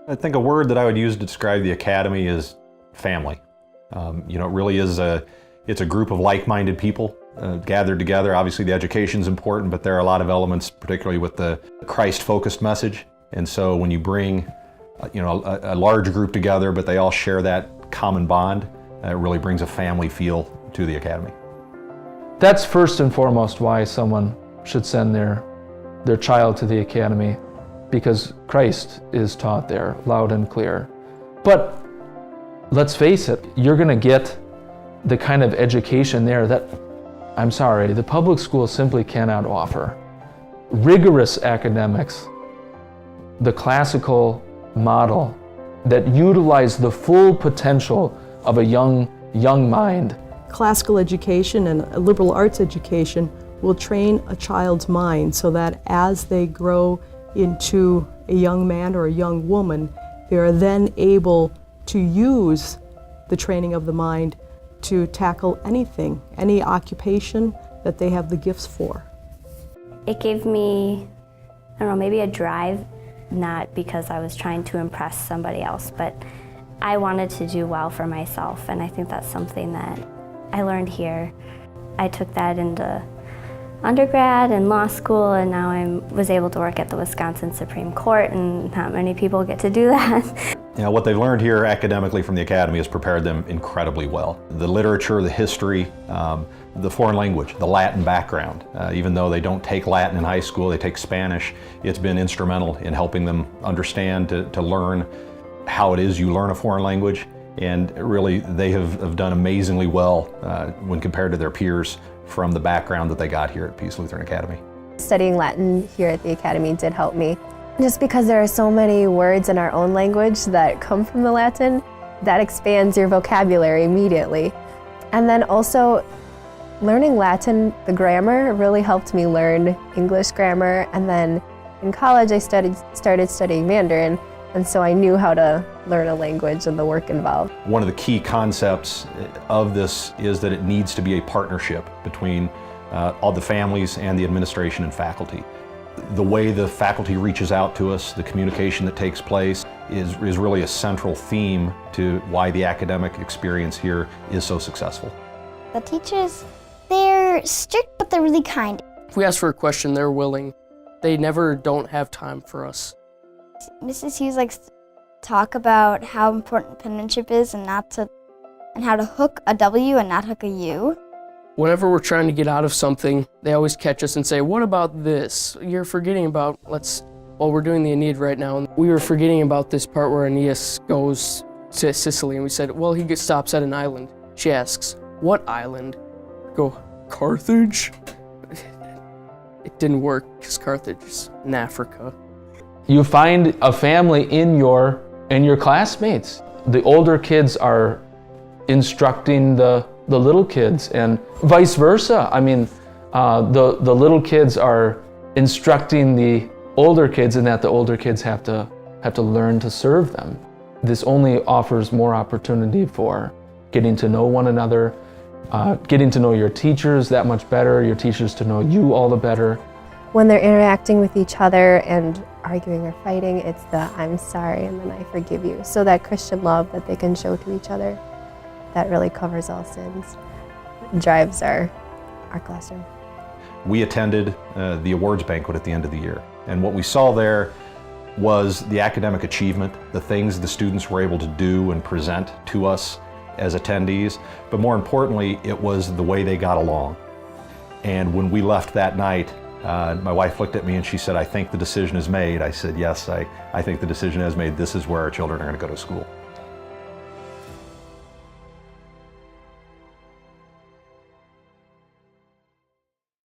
I think a word that I would use to describe the Academy is family. It really is it's a group of like-minded people gathered together. Obviously the education's important, but there are a lot of elements, particularly with the Christ-focused message. And so when you bring a large group together, but they all share that common bond, it really brings a family feel to the Academy. That's first and foremost why someone should send their child to the Academy, because Christ is taught there loud and clear. But let's face it, you're going to get the kind of education there that, I'm sorry, the public school simply cannot offer. Rigorous academics, the classical model that utilize the full potential of a young mind. Classical education and a liberal arts education will train a child's mind so that as they grow into a young man or a young woman, they are then able to use the training of the mind to tackle anything, any occupation that they have the gifts for. It gave me, I don't know, maybe a drive, not because I was trying to impress somebody else, but I wanted to do well for myself, and I think that's something that I learned here. I took that into undergrad and law school, and now I was able to work at the Wisconsin Supreme Court, and not many people get to do that. What they've learned here academically from the Academy has prepared them incredibly well. The literature, the history, the foreign language, the Latin background. Even though they don't take Latin in high school, they take Spanish, it's been instrumental in helping them understand, to learn how it is you learn a foreign language. And really, they have done amazingly well when compared to their peers from the background that they got here at Peace Lutheran Academy. Studying Latin here at the Academy did help me. Just because there are so many words in our own language that come from the Latin, that expands your vocabulary immediately. And then also, learning Latin, the grammar, really helped me learn English grammar. And then in college, I started studying Mandarin, and so I knew how to learn a language and the work involved. One of the key concepts of this is that it needs to be a partnership between all the families and the administration and faculty. The way the faculty reaches out to us, the communication that takes place, is really a central theme to why the academic experience here is so successful. The teachers, they're strict, but they're really kind. If we ask for a question, they're willing. They never don't have time for us. Mrs. Hughes likes to talk about how important penmanship is and how to hook a W and not hook a U. Whenever we're trying to get out of something, they always catch us and say, what about this? You're forgetting about, we're doing the Aeneid right now, and we were forgetting about this part where Aeneas goes to Sicily, and we said, well, he stops at an island. She asks, what island? I go, Carthage? It didn't work, because Carthage is in Africa. You find a family in your classmates. The older kids are instructing the little kids, and vice versa. I mean, the little kids are instructing the older kids, and that the older kids have to learn to serve them. This only offers more opportunity for getting to know one another, getting to know your teachers that much better, your teachers to know you all the better. When they're interacting with each other and arguing or fighting, it's the I'm sorry and then I forgive you. So that Christian love that they can show to each other, that really covers all sins, drives our classroom. We attended the awards banquet at the end of the year, and what we saw there was the academic achievement, the things the students were able to do and present to us as attendees, but more importantly, it was the way they got along. And when we left that night, my wife looked at me and she said, I think the decision is made. I said, yes, I think the decision is made. This is where our children are going to go to school.